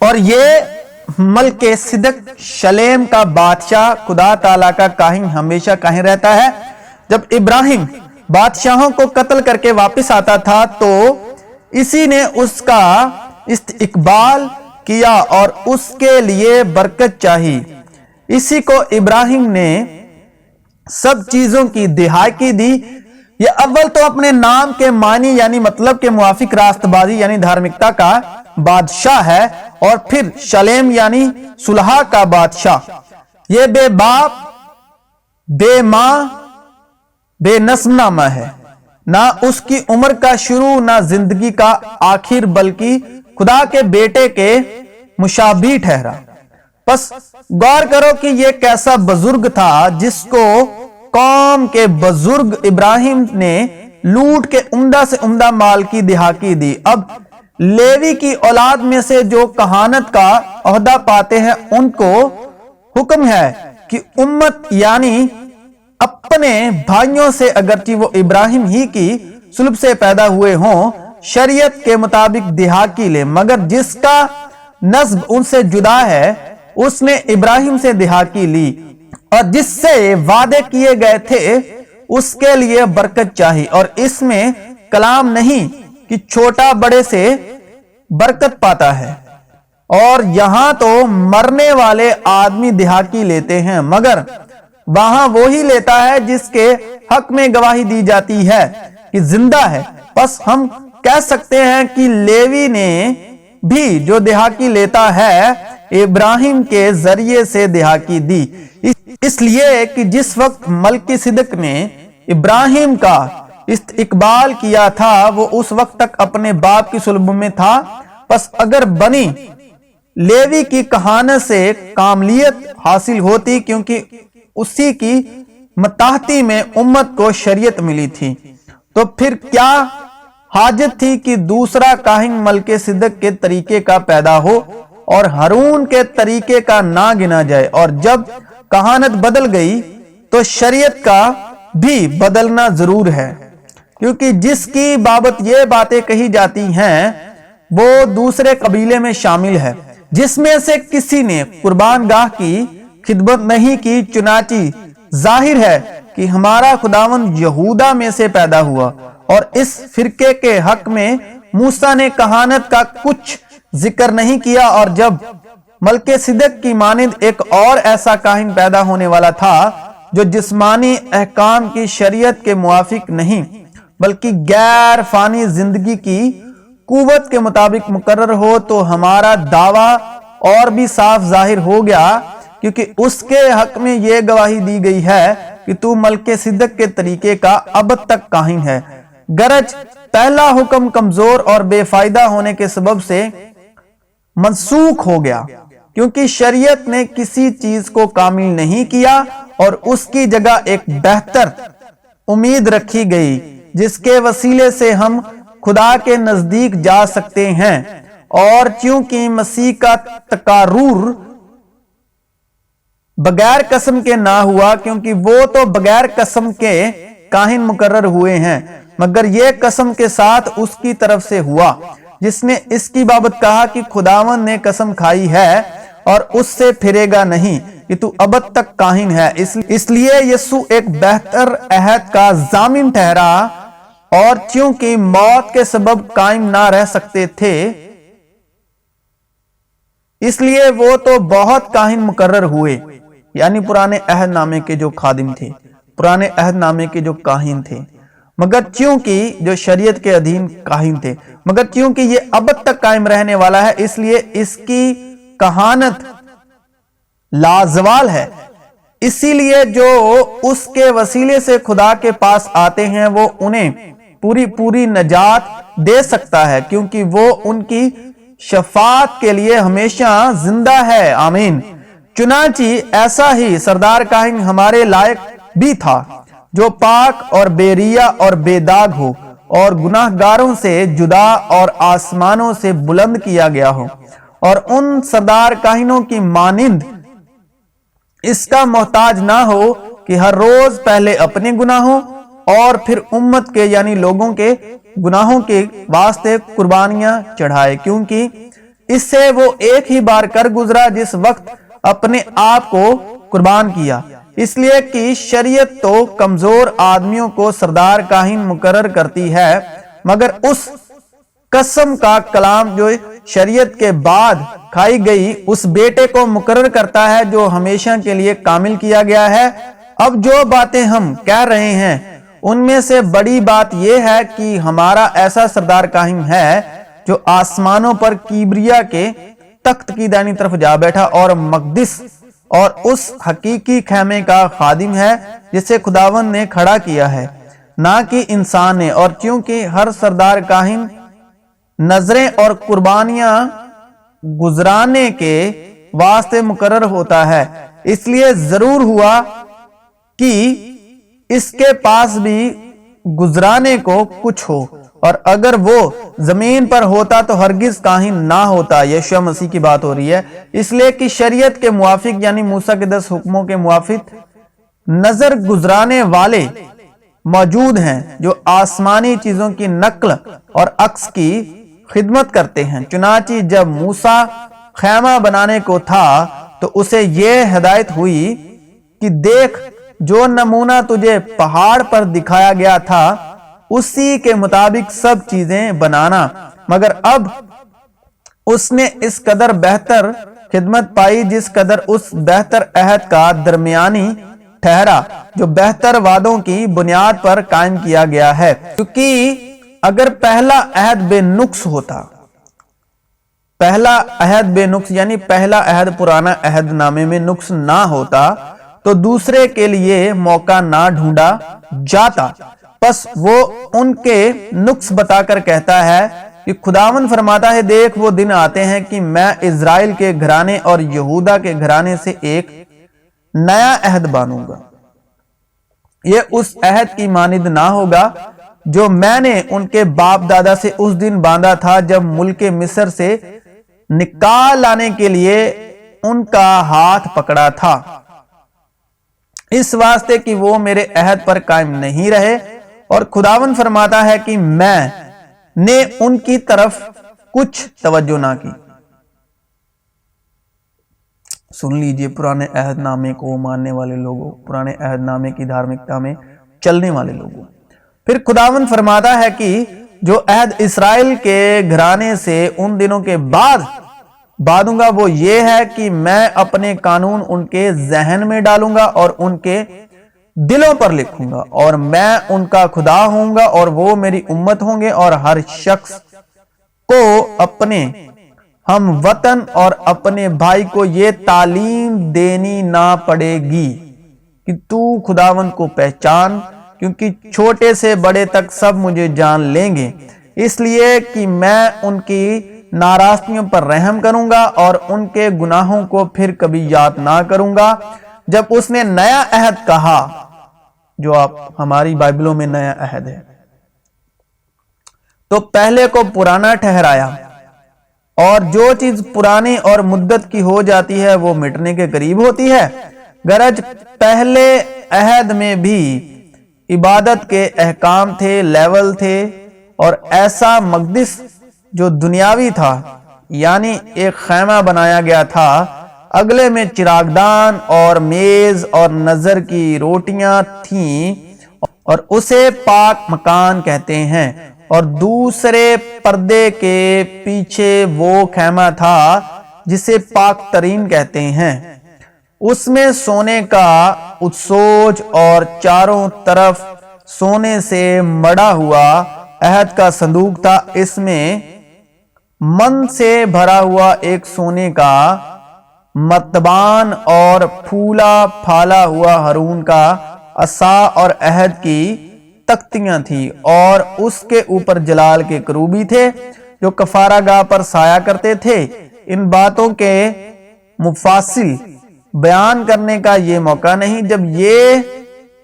اور یہ ملک صدق شلیم کا بادشاہ خدا تعالیٰ کا کاہن ہمیشہ کہیں رہتا ہے۔ جب ابراہیم بادشاہوں کو قتل کر کے واپس آتا تھا تو اسی نے اس کا استقبال کیا اور اس کے لیے برکت چاہی۔ اسی کو ابراہیم نے سب چیزوں کی دہائی دی۔ یہ اول تو اپنے نام کے معنی یعنی مطلب کے موافق راست بازی یعنی دھارمکتا کا بادشاہ ہے، اور پھر شلیم یعنی صلح کا بادشاہ۔ یہ بے باپ، بے ماں، بے نسب نامہ ہے، نہ اس کی عمر کا شروع نہ زندگی کا آخر، بلکہ خدا کے بیٹے کے مشابہ ٹھہرا۔ پس غور کرو کہ یہ کیسا بزرگ تھا جس کو قوم کے بزرگ ابراہیم نے لوٹ کے عمدہ سے عمدہ مال کی دہائی دی۔ اب لیوی کی اولاد میں سے جو کہانت کا عہدہ پاتے ہیں ان کو حکم ہے کہ امت یعنی اپنے بھائیوں سے اگرچہ وہ ابراہیم ہی کی صلب سے پیدا ہوئے ہوں شریعت کے مطابق دہائی لے، مگر جس کا نسب ان سے جدا ہے اس نے ابراہیم سے دہائی لی، اور جس سے وعدے کیے گئے تھے اس کے لیے برکت چاہی۔ اور اس میں کلام نہیں کہ چھوٹا بڑے سے برکت پاتا ہے، اور یہاں تو مرنے والے آدمی دہائی لیتے ہیں، مگر وہاں وہی لیتا ہے جس کے حق میں گواہی دی جاتی ہے کہ زندہ ہے۔ بس ہم کہہ سکتے ہیں کہ لیوی نے بھی جو دہائی لیتا ہے ابراہیم کے ذریعے سے دہائی دی، اس لیے کہ جس وقت ملکی صدق نے ابراہیم کا استقبال کیا تھا وہ اس وقت تک اپنے باپ کی صلب میں تھا۔ پس اگر بنی لیوی کی کہانت سے کاملیت حاصل ہوتی کیونکہ اسی کی متحدی میں امت کو شریعت ملی تھی، تو پھر کیا حاجت تھی کہ دوسرا کاہن ملک صدق کے طریقے کا پیدا ہو اور ہارون کے طریقے کا نہ گنا جائے۔ اور جب کہانت بدل گئی تو شریعت کا بھی بدلنا ضرور ہے، کیونکہ جس کی بابت یہ باتیں کہی جاتی ہیں وہ دوسرے قبیلے میں شامل ہے جس میں سے کسی نے قربان گاہ کی خدمت نہیں کی، چنانچہ ظاہر ہے کہ ہمارا خداوند یہودا میں سے پیدا ہوا۔ اور اس فرقے کے حق میں موسیٰ نے کہانت کا کچھ ذکر نہیں کیا، اور جب ملک صدق کی مانند ایک اور ایسا کاہن پیدا ہونے والا تھا جو جسمانی احکام کی شریعت کے موافق نہیں بلکہ غیر فانی زندگی کی قوت کے مطابق مقرر ہو، تو ہمارا دعویٰ اور بھی صاف ظاہر ہو گیا، کیونکہ اس کے حق میں یہ گواہی دی گئی ہے کہ تو ملک صدق کے طریقے کا اب تک کاہن ہے، گرچہ پہلا حکم کمزور اور بے فائدہ ہونے کے سبب سے منسوخ ہو گیا، کیونکہ شریعت نے کسی چیز کو کامل نہیں کیا اور اس کی جگہ ایک بہتر امید رکھی گئی جس کے وسیلے سے ہم خدا کے نزدیک جا سکتے ہیں۔ اور چونکہ مسیح کا تقرر بغیر قسم کے نہ ہوا، کیونکہ وہ تو بغیر قسم کے کاہن مقرر ہوئے ہیں، مگر یہ قسم کے ساتھ اس کی طرف سے ہوا جس نے اس کی بابت کہا کہ خداوند نے قسم کھائی ہے اور اس سے پھرے گا نہیں کہ تو ابد تک کاہن ہے۔ اس لیے یسوع ایک بہتر عہد کا ضامن ٹھہرا، اور چونکہ موت کے سبب قائم نہ رہ سکتے تھے اس لیے وہ تو بہت کاہن مقرر ہوئے، یعنی پرانے عہد نامے کے جو خادم تھے، پرانے عہد نامے کے جو کاہن تھے، مگر چونکہ جو شریعت کے ادھین کاہن تھے، مگر چونکہ یہ ابد تک قائم رہنے والا ہے اس لیے اس کی کہانت لازوال ہے۔ اسی لیے جو اس کے وسیلے سے خدا کے پاس آتے ہیں وہ انہیں پوری نجات دے سکتا ہے، کیونکہ وہ ان کی شفاعت کے لیے ہمیشہ زندہ ہے۔ آمین۔ چنانچہ ایسا ہی سردار کاہن ہمارے لائق بھی تھا جو پاک اور بے ریا اور بے داغ ہو اور گناہ گاروں سے جدا اور آسمانوں سے بلند کیا گیا ہو، اور ان سردار کاہنوں کی مانند اس کا محتاج نہ ہو کہ ہر روز پہلے اپنے گناہوں اور پھر امت کے یعنی لوگوں کے گناہوں کے واسطے قربانیاں چڑھائے، کیونکہ اس سے وہ ایک ہی بار کر گزرا جس وقت اپنے آپ کو قربان کیا، اس لیے کہ شریعت تو کمزور آدمیوں کو سردار کاہن مقرر کرتی ہے، مگر اس قسم کا کلام جو شریعت کے بعد کھائی گئی اس بیٹے کو مقرر کرتا ہے جو ہمیشہ کے لیے کامل کیا گیا ہے۔ اب جو باتیں ہم کہہ رہے ہیں ان میں سے بڑی بات یہ ہے کہ ہمارا ایسا سردار کاہن ہے جو آسمانوں پر کبریا کے تخت کی دائنی طرف جا بیٹھا اور مقدس اور اس حقیقی خیمے کا خادم ہے جسے خداوند نے کھڑا کیا ہے، نہ کہ انسان نے۔ اور چونکہ ہر سردار کاہن نظریں اور قربانیاں گزرانے کے واسطے مقرر ہوتا ہے، اس لیے ضرور ہوا کہ اس کے پاس بھی گزرانے کو کچھ ہو، اور اگر وہ زمین پر ہوتا تو ہرگز کاہن نہ ہوتا۔ یشوع مسیح کی بات ہو رہی ہے، اس لیے کہ شریعت کے موافق یعنی موسیٰ کے 10 حکموں کے موافق نظر گزرانے والے موجود ہیں جو آسمانی چیزوں کی نقل اور عکس کی خدمت کرتے ہیں۔ چنانچہ جب موسیٰ خیمہ بنانے کو تھا تو اسے یہ ہدایت ہوئی کہ دیکھ جو نمونہ تجھے پہاڑ پر دکھایا گیا تھا اسی کے مطابق سب چیزیں بنانا، مگر اب اس نے اس قدر بہتر خدمت پائی جس قدر اس بہتر عہد کا درمیانی ٹھہرا جو بہتر وعدوں کی بنیاد پر قائم کیا گیا ہے۔ کیونکہ اگر پہلا عہد بے نقص ہوتا، پہلا عہد بے نقص یعنی پہلا عہد پرانا عہد نامے میں نقص نہ ہوتا تو دوسرے کے لیے موقع نہ ڈھونڈا جاتا، پس وہ ان کے نقص بتا کر کہتا ہے کہ خداوند فرماتا ہے دیکھ وہ دن آتے ہیں کہ میں اسرائیل کے گھرانے اور یہودا کے گھرانے سے ایک نیا عہد باندھوں گا، یہ اس عہد کی مانند نہ ہوگا جو میں نے ان کے باپ دادا سے اس دن باندھا تھا جب ملک مصر سے نکال لانے کے لیے ان کا ہاتھ پکڑا تھا، اس واسطے کہ وہ میرے عہد پر قائم نہیں رہے، اور خداوند فرماتا ہے کہ میں نے ان کی طرف کچھ توجہ نہ کی۔ سن لیجئے پرانے عہد نامے کو ماننے والے لوگوں، پرانے عہد نامے کی دھارمکتا میں چلنے والے لوگوں۔ پھر خداوند فرماتا ہے کہ جو عہد اسرائیل کے گھرانے سے ان دنوں کے بعد باندھوں گا وہ یہ ہے کہ میں اپنے قانون ان کے ذہن میں ڈالوں گا اور ان کے دلوں پر لکھوں گا، اور میں ان کا خدا ہوں گا اور وہ میری امت ہوں گے، اور ہر شخص کو اپنے ہم وطن اور اپنے بھائی کو یہ تعلیم دینی نہ پڑے گی کہ تو خداوند کو پہچان، کیونکہ چھوٹے سے بڑے تک سب مجھے جان لیں گے، اس لیے کہ میں ان کی ناراستیوں پر رحم کروں گا اور ان کے گناہوں کو پھر کبھی یاد نہ کروں گا۔ جب اس نے نیا عہد کہا، جو آپ ہماری بائبلوں میں نیا عہد ہے، تو پہلے کو پرانا ٹھہرایا، اور جو چیز پرانی اور مدت کی ہو جاتی ہے وہ مٹنے کے قریب ہوتی ہے۔ گرج پہلے عہد میں بھی عبادت کے احکام تھے، لیول تھے، اور ایسا مقدس جو دنیاوی تھا یعنی ایک خیمہ بنایا گیا تھا، اگلے میں چراغدان اور میز اور نظر کی روٹیاں تھیں، اور اسے پاک مکان کہتے ہیں، اور دوسرے پردے کے پیچھے وہ خیمہ تھا جسے پاک ترین کہتے ہیں، اس میں سونے کا اتسوج اور چاروں طرف سونے سے مڑا ہوا عہد کا صندوق تھا، اس میں من سے بھرا ہوا ایک سونے کا مرتبان اور پھولا پھالا ہوا ہارون کا عصا اور عہد کی تختیاں تھیں، اور اس کے اوپر جلال کے کروبی تھے جو کفارہ گاہ پر سایہ کرتے تھے۔ ان باتوں کے مفاصل بیان کرنے کا یہ موقع نہیں۔ جب یہ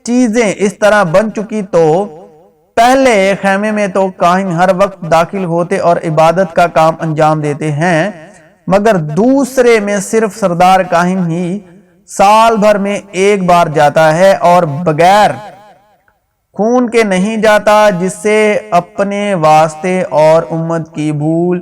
چیزیں اس طرح بن چکی تو پہلے خیمے میں تو کاہن ہر وقت داخل ہوتے اور عبادت کا کام انجام دیتے ہیں، مگر دوسرے میں صرف سردار کاہن ہی سال بھر میں ایک بار جاتا ہے اور بغیر خون کے نہیں جاتا، جس سے اپنے واسطے اور امت کی بھول